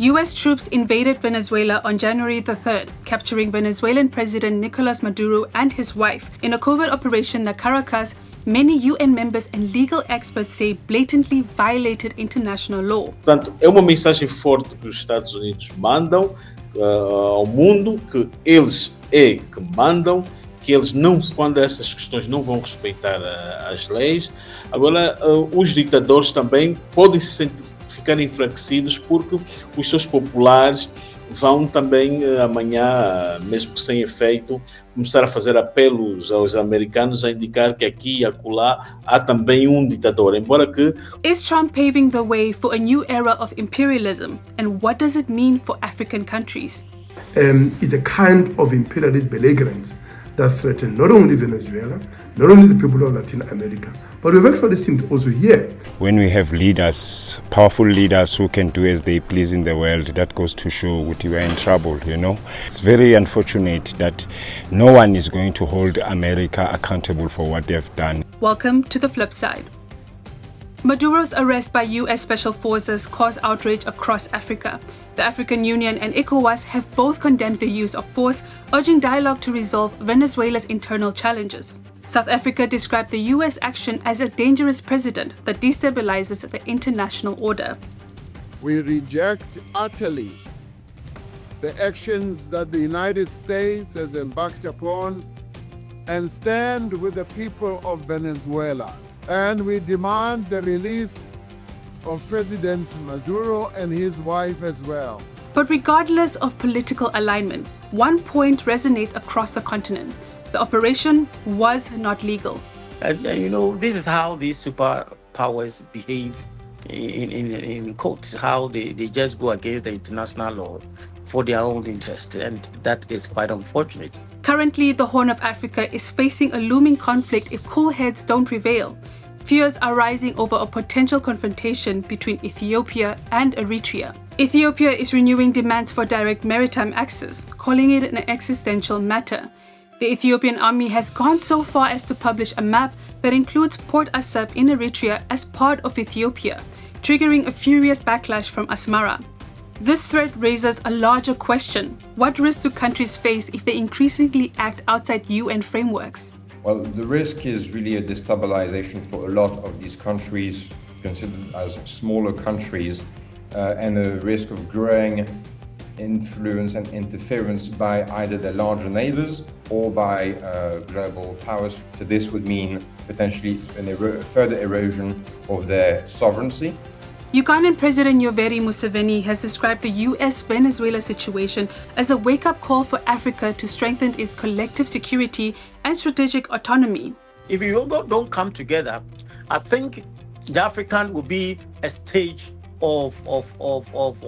US troops invaded Venezuela on January the 3rd, capturing Venezuelan President Nicolas Maduro and his wife in a covert operation that Caracas, many UN members and legal experts say blatantly violated international law. Portanto, é uma mensagem forte que os Estados Unidos mandam ao mundo, que eles que mandam, que eles não, quando essas questões não vão respeitar as leis. Agora, os ditadores também podem ficar enfraquecidos porque os seus populares vão também amanhã, mesmo que sem efeito, começar a fazer apelos aos americanos a indicar que aqui e acolá há também ditador, embora que... Is Trump paving the way for a new era of imperialism? And what does it mean for African countries? It's a kind of imperialist belligerence that threaten not only Venezuela, not only the people of Latin America, but we've actually seen it also here. When we have leaders, powerful leaders who can do as they please in the world, that goes to show that we are in trouble, you know. It's very unfortunate that no one is going to hold America accountable for what they've done. Welcome to the flip side. Maduro's arrest by US Special Forces caused outrage across Africa. The African Union and ECOWAS have both condemned the use of force, urging dialogue to resolve Venezuela's internal challenges. South Africa described the US action as a dangerous precedent that destabilizes the international order. We reject utterly the actions that the United States has embarked upon and stand with the people of Venezuela. And we demand the release of President Maduro and his wife as well. But regardless of political alignment, one point resonates across the continent. The operation was not legal. And you know, this is how these superpowers behave in court, how they just go against the international law for their own interest, and that is quite unfortunate. Currently, the Horn of Africa is facing a looming conflict if cool heads don't prevail. Fears are rising over a potential confrontation between Ethiopia and Eritrea. Ethiopia is renewing demands for direct maritime access, calling it an existential matter. The Ethiopian army has gone so far as to publish a map that includes Port Asab in Eritrea as part of Ethiopia, triggering a furious backlash from Asmara. This threat raises a larger question. What risks do countries face if they increasingly act outside UN frameworks? Well, the risk is really a destabilization for a lot of these countries considered as smaller countries, and a risk of growing influence and interference by either their larger neighbors or by global powers. So this would mean potentially a further erosion of their sovereignty. Ugandan President Yoweri Museveni has described the US-Venezuela situation as a wake-up call for Africa to strengthen its collective security and strategic autonomy. If you don't come together, I think the African will be a stage of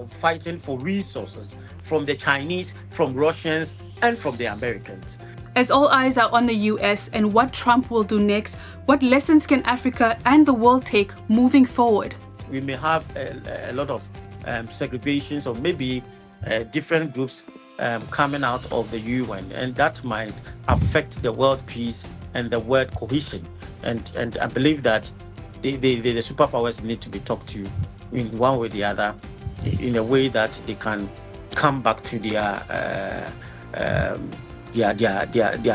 fighting for resources from the Chinese, from Russians, and from the Americans. As all eyes are on the US and what Trump will do next, what lessons can Africa and the world take moving forward? We may have a lot of segregations or maybe different groups coming out of the UN, and that might affect the world peace and the world cohesion. And I believe that the superpowers need to be talked to in one way or the other, in a way that they can come back to their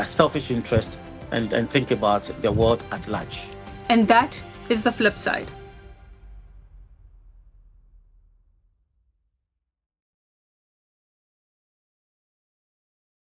selfish interest and think about the world at large. And that is the flip side.